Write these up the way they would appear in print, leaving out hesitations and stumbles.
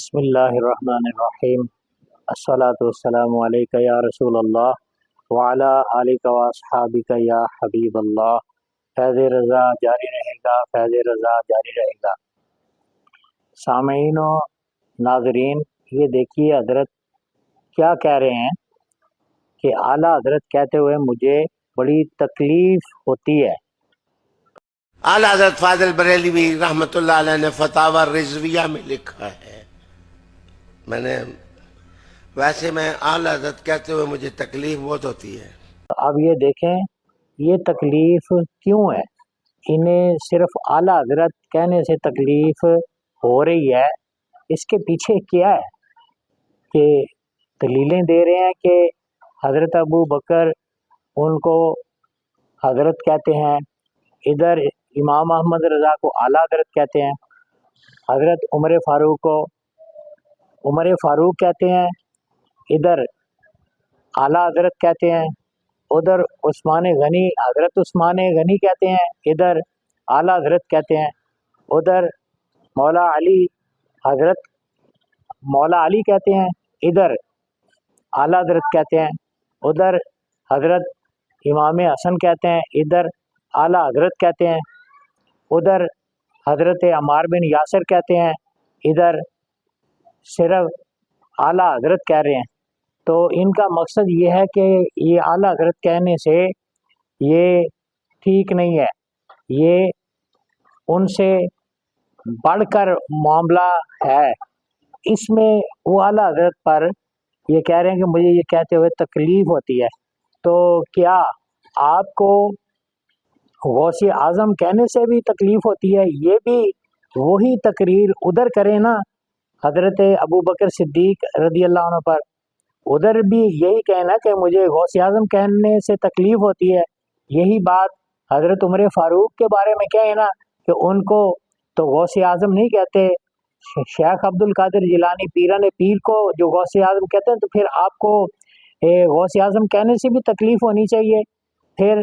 بسم اللہ الرحمن الرحیم الصلاۃ والسلام علیک یا رسول اللہ وعلی آلک و اصحابک یا حبیب اللہ۔ فیض رضا جاری رہے گا، فیض رضا جاری رہے گا۔ سامعین و ناظرین، یہ دیکھیے حضرت کیا کہہ رہے ہیں کہ اعلیٰ حضرت کہتے ہوئے مجھے بڑی تکلیف ہوتی ہے۔ اعلیٰ حضرت فاضل بریلوی رحمۃ اللہ علیہ نے فتاوی رضویہ میں لکھا ہے، ویسے میں اعلیٰ حضرت کہتے ہوئے مجھے تکلیف بہت ہوتی ہے۔ اب یہ دیکھیں یہ تکلیف کیوں ہے؟ انہیں صرف اعلیٰ حضرت کہنے سے تکلیف ہو رہی ہے، اس کے پیچھے کیا ہے؟ کہ دلیلیں دے رہے ہیں کہ حضرت ابو بکر ان کو حضرت کہتے ہیں، ادھر امام احمد رضا کو اعلیٰ حضرت کہتے ہیں، حضرت عمر فاروق کو عمر فاروق کہتے ہیں، ادھر اعلیٰ حضرت کہتے ہیں، ادھر عثمان غنی حضرت عثمان غنی کہتے ہیں، ادھر اعلیٰ حضرت کہتے ہیں، ادھر مولا علی حضرت مولا علی کہتے ہیں، ادھر اعلیٰ حضرت کہتے ہیں، ادھر حضرت امام حسن کہتے ہیں، ادھر اعلیٰ حضرت کہتے ہیں، ادھر حضرت عمار بن یاسر کہتے ہیں، ادھر صرف اعلیٰ حضرت کہہ رہے ہیں۔ تو ان کا مقصد یہ ہے کہ یہ اعلیٰ حضرت کہنے سے یہ ٹھیک نہیں ہے، یہ ان سے بڑھ کر معاملہ ہے۔ اس میں وہ اعلیٰ حضرت پر یہ کہہ رہے ہیں کہ مجھے یہ کہتے ہوئے تکلیف ہوتی ہے۔ تو کیا آپ کو غوث اعظم کہنے سے بھی تکلیف ہوتی ہے؟ یہ بھی وہی تقریر ادھر کریں نا حضرت ابو بکر صدیق رضی اللہ عنہ پر، ادھر بھی یہی کہنا کہ مجھے غوث اعظم کہنے سے تکلیف ہوتی ہے۔ یہی بات حضرت عمر فاروق کے بارے میں کہیں نا کہ ان کو تو غوث اعظم نہیں کہتے، شیخ عبد القادر جیلانی پیران پیر کو جو غوث اعظم کہتے ہیں، تو پھر آپ کو غوث اعظم کہنے سے بھی تکلیف ہونی چاہیے۔ پھر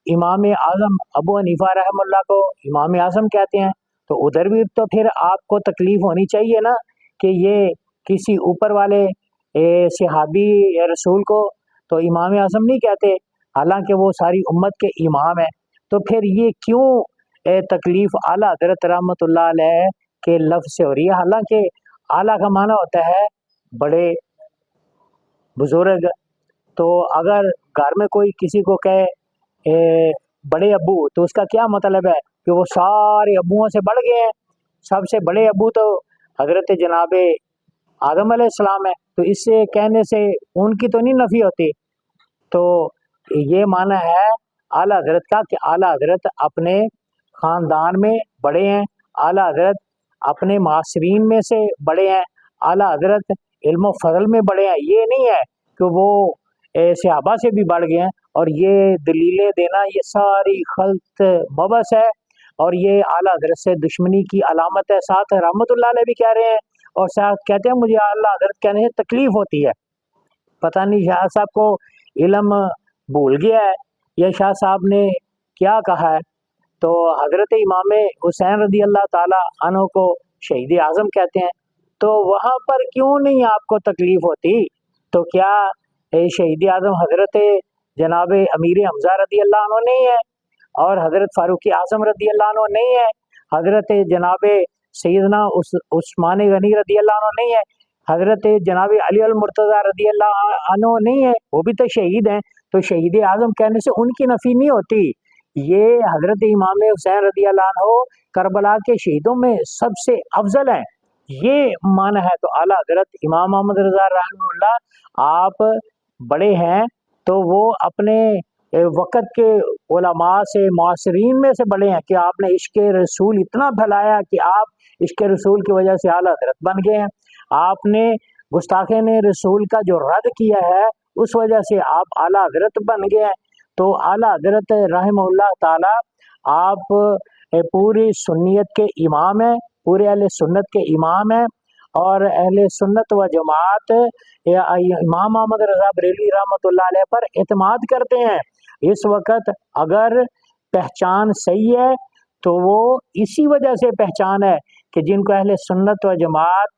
امام اعظم ابو حنیفہ رحمہ اللہ کو امام اعظم کہتے ہیں، تو ادھر بھی تو پھر آپ کو تکلیف ہونی چاہیے نا کہ یہ کسی اوپر والے صحابی یا رسول کو تو امام اعظم نہیں کہتے، حالانکہ وہ ساری امت کے امام ہیں۔ تو پھر یہ کیوں تکلیف اعلیٰ حضرت رحمۃ اللہ علیہ کے لفظ سے ہو رہی ہے؟ حالانکہ اعلیٰ کا معنی ہوتا ہے بڑے بزرگ۔ تو اگر گھر میں کوئی کسی کو کہے بڑے ابو، تو اس کا کیا مطلب ہے کہ وہ سارے ابوؤں سے بڑھ گئے ہیں؟ سب سے بڑے ابو تو حضرت جناب آدم علیہ السلام ہے، تو اس سے کہنے سے ان کی تو نہیں نفی ہوتی۔ تو یہ معنی ہے اعلیٰ حضرت کا کہ اعلیٰ حضرت اپنے خاندان میں بڑے ہیں، اعلیٰ حضرت اپنے معاصرین میں سے بڑے ہیں، اعلیٰ حضرت علم و فضل میں بڑے ہیں۔ یہ نہیں ہے کہ وہ صحابہ سے بھی بڑھ گئے ہیں، اور یہ دلیلیں دینا یہ ساری خلط مبس ہے، اور یہ اعلیٰ حضرت سے دشمنی کی علامت ہے۔ ساتھ رحمۃ اللہ علیہ بھی کہہ رہے ہیں، اور ساتھ کہتے ہیں مجھے اعلیٰ حضرت کہنے سے تکلیف ہوتی ہے۔ پتہ نہیں شاہ صاحب کو علم بھول گیا ہے یا شاہ صاحب نے کیا کہا ہے۔ تو حضرت امام حسین رضی اللہ تعالی عنہ کو شہید اعظم کہتے ہیں، تو وہاں پر کیوں نہیں آپ کو تکلیف ہوتی؟ تو کیا شہید اعظم حضرت جناب امیر حمزہ رضی اللہ عنہ نہیں ہے، اور حضرت فاروق اعظم رضی اللہ عنہ نہیں ہے، حضرت جناب سیدنا عثمان غنی رضی اللہ عنہ نہیں ہے، حضرت جناب علی المرتضیٰ رضی اللہ عنہ نہیں ہے؟ وہ بھی تو شہید ہیں۔ تو شہید اعظم کہنے سے ان کی نفی نہیں ہوتی۔ یہ حضرت امام حسین رضی اللہ عنہ کربلا کے شہیدوں میں سب سے افضل ہیں، یہ معنی ہے۔ تو اعلیٰ حضرت امام محمد رضا رحمہ اللہ آپ بڑے ہیں، تو وہ اپنے وقت کے علماء سے معاصرین میں سے بڑے ہیں کہ آپ نے عشق رسول اتنا پھیلایا کہ آپ عشق رسول کی وجہ سے اعلیٰ حضرت بن گئے ہیں۔ آپ نے گستاخین رسول کا جو رد کیا ہے اس وجہ سے آپ اعلیٰ حضرت بن گئے ہیں۔ تو اعلیٰ حضرت رحمہ اللہ تعالی آپ پوری سنیت کے امام ہیں، پورے اہل سنت کے امام ہیں، اور اہل سنت و جماعت امام محمد رضا بریلوی رحمۃ اللہ علیہ پر اعتماد کرتے ہیں۔ اس وقت اگر پہچان صحیح ہے تو وہ اسی وجہ سے پہچان ہے کہ جن کو اہل سنت و جماعت